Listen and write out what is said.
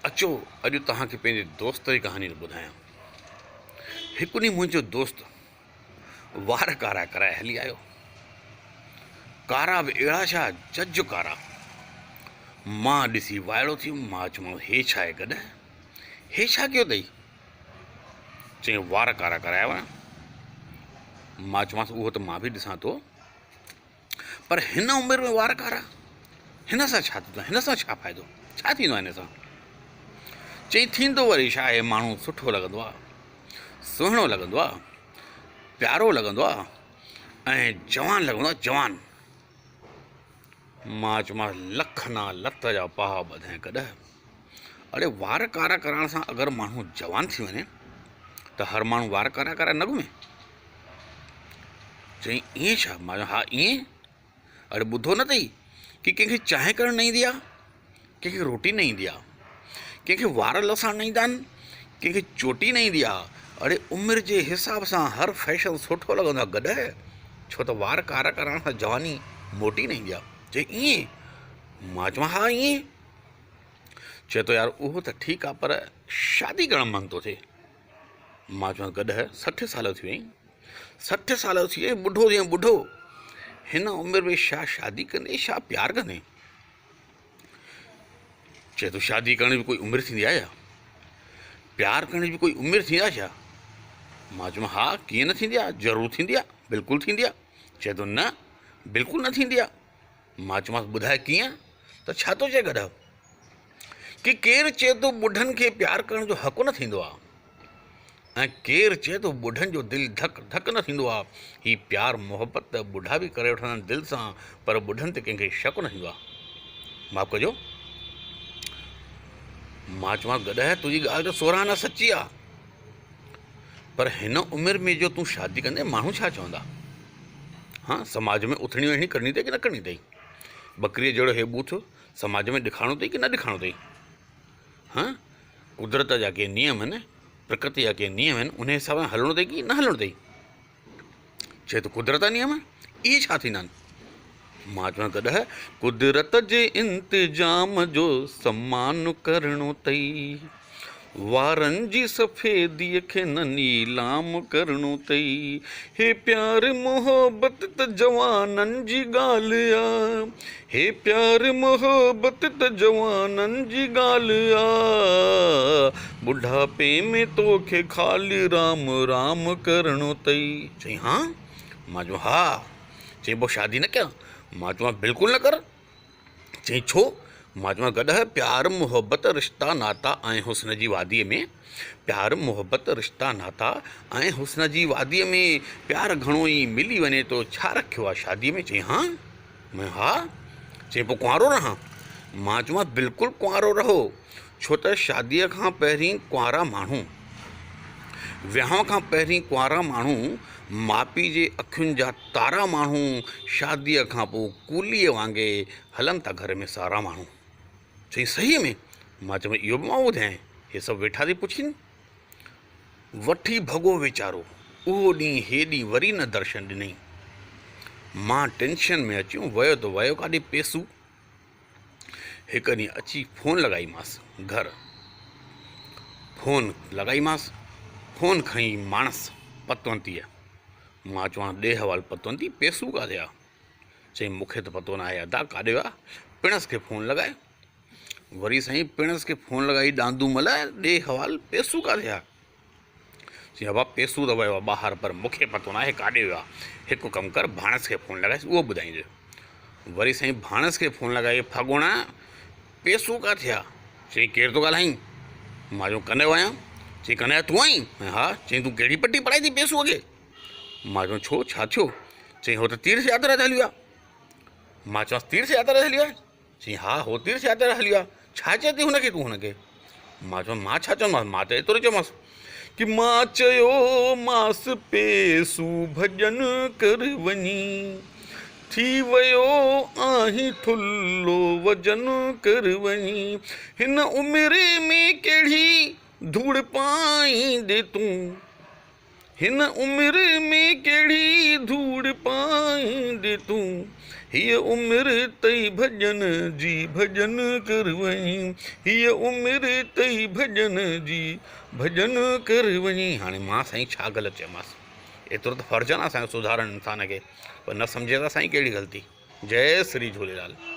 अचो अॼु तव्हांखे पंहिंजे दोस्त जी कहानी ॿुधायां। हिकु ॾींहुं मुंहिंजो दोस्त वार कारा कराए हली आयो। कारा बि अहिड़ा छा जज कारा। मां ॾिसी वाइड़ो थी वियुमि। मां चयोमांसि हे छा आहे गॾु, हे छा कयो अथई? चई वार कारा कराया हुआ। मां चयोमांसि उहो त मां बि ॾिसां थो, पर हिन उमिरि में वार कारा, हिन सां छा थींदो, हिन सां छा फ़ाइदो, छा थींदो आहे हिन सां? चई थींदो वरी छा आहे, माण्हू सुठो लॻंदो आहे, सुहिणो लॻंदो आहे, प्यारो लॻंदो आहे ऐं जवान लॻंदो आहे, जवान। मां चयोमांसि लख ना लत जा पाहा ॿधाए कॾहिं। अड़े वार कारा करण सां अगरि माण्हू जवान थी वञे त हर माण्हू वार कारा कराए न घुमे। चई ईअं छा? मां हा ईअं। अड़े ॿुधो न अथई कि कंहिंखे चांहि करणु न ईंदी आहे, कंहिंखे रोटी न ईंदी आहे, कंहिंखे वार लसाण न ईंदा आहिनि, कंहिंखे चोटी न ईंदी आहे। अड़े उमिरि जे हिसाब सां हर फैशन सुठो लॻंदो आहे गॾु, छो त वार कारा करण सां जवानी मोटी न ईंदी आहे। चई ईअं। मां चवां हा ईअं। चए थो यार उहो त ठीकु आहे, पर शादी करणु मन थो थिए। मां चवां गॾु 60 साल थी वई, 60 साल थी वई, ॿुढो थी ॿुढो, हिन उमिरि में छा शादी कंदे, छा प्यार कंदे? चए थो शादी करण जी बि कोई उमिरि थींदी आहे छा? प्यार करण जी बि कोई उमिरि थींदी आहे छा? मां चयो हा कीअं न थींदी आहे, ज़रूरु थींदी आहे, बिल्कुलु थींदी आहे। चए थो न बिल्कुलु न थींदी आहे। मां चयोमांसि ॿुधाए कीअं? त छा थो चए गॾु कि केरु चए थो ॿुढनि खे प्यार करण जो हक़ु न थींदो आहे, ऐं केरु चए थो ॿुढनि जो दिलि धक धक न थींदो आहे। हीउ प्यार मोहबत त ॿुढा बि करे वठंदा आहिनि दिलि सां, पर ॿुढनि ते कंहिंखे शक न थींदो आहे। माफ़ु कजो। मां चवां गॾु तुंहिंजी ॻाल्हि त सोरहाना सची आहे, पर हिन उमिरि में जो तूं शादी कंदे माण्हू छा चवंदा? हाँ समाज में उथणी वेहणी करणी अथई कि न करणी अथई? बकरीअ जहिड़ो हे बूथ समाज में ॾेखारिणो अथई कि न ॾेखारिणो अथई? हाँ कुदरत जा के नियम आहिनि, प्रकृति जा के नियम आहिनि, उन हिसाब सां हलणो अथई कि न हलणो अथई? चए थो कुदरत जा नियम इहे छा थींदा आहिनि? मां चवां गॾु कुदरत जे इंतिजाम जो सम्मान करणो अथई, वारनि जी सफ़ेदीअ खे न नीलाम करणो अथई। हे प्यार मोहबत त जवाननि जी ॻाल्हि आहे, हे प्यार मोहबत त जवाननि जी ॻाल्हि आहे, ॿुढापे में तोखे ख़ाली राम राम करणो अथई। चई हा? मां चयो हा। चई पोइ शादी न कयां? मां चवां बिल्कुलु न कर। चई छो? मां चवां गॾु प्यार मोहबत रिश्ता नाता ऐं हुस्न जी वादीअ में, प्यार मोहबत रिश्ता नाता ऐं हुस्न जी वादीअ में प्यार घणो ई मिली वञे थो, छा रखियो आहे शादीअ में? चई हा। मैं हा। चई पोइ कुंवारो रहां? मां चवां बिल्कुलु कुंवारो रहो, छो त शादीअ खां पहिरीं कुंवारा माण्हू, विहांउ खां पहिरीं कुंवारा माण्हू, माउ पीउ जे अखियुनि जा तारा माण्हू, शादीअ खां पोइ कूलीअ वांगुरु हलनि था घर में सारा माण्हू। चई सही में? मां चयो इहो बि मां ॿुधायां, हे सभु वेठा थी पुछनि। वठी भॻो वीचारो, उहो ॾींहुं हे ॾींहुं वरी न दर्शन ॾिनई। मां टेंशन में अची वियो त वियो काॾे पेसू। हिकु ॾींहुं अची फ़ोन लॻाईमांसि घर, फ़ोन लॻाईमांसि, फ़ोन खईं माणस पतवंतीअ। मां चवां ॾे हवाल पतवंती, पेसू काॾे आहे? चई मूंखे त पतो न आहे अदा काॾे विया। पिणस खे फ़ोन लॻाए, वरी साईं पिणस खे फ़ोन लॻाई डांदू मल, ॾे हवाल पेसू काॾे आहे? चई बाबा पेसू त वियो आहे ॿाहिरि, पर मूंखे पतो न आहे काॾे वियो आहे। हिकु कमु कर भाणस खे फ़ोन लॻाइसि, उहो ॿुधाईंदे। वरी साईं भाणस खे फ़ोन लॻाए, फागुण पेसू किथे आहे? चई केरु थो ॻाल्हाईं? मां चयो कन्हैया आहियां। चई कन्हैया तूं आहीं? हा। चई तूं कहिड़ी पटी पढ़ाई थी पेसूअ खे? मां चयो छो, छा थियो? चई हो त तीर्थ यात्रा ते हली वियो आहे। मां चवांसि तीर्थ यात्रा ते हली वियो आहे? चई हा हो तीर्थ यात्रा ते हली वियो आहे। छा चए थी हुनखे तूं हुनखे? मां चयो मां छा चवंदोमांसि, मां त एतिरो चयोमांसि कि मां चयोमांसि पेसू भॼन कर वञी, थी वियो आहीं थुल्हो वजन कर वञी, हिन उमिरि में कहिड़ी धूड़ पाईंदे तूं, हिन उमिरि में कहिड़ी धूड़ पाईंदे तूं, हीअ उमिरि तई भॼन जी भॼन कर वञी, हीअ उमिरि तई भॼन जी भॼन कर वञी। हाणे मां साईं छा ग़लति चयोमांसि? एतिरो त फ़र्ज़ु आहे न असांजो सुधारण इंसान खे, पर न सम्झे त साईं कहिड़ी ग़लती। जय श्री झूलेलाल।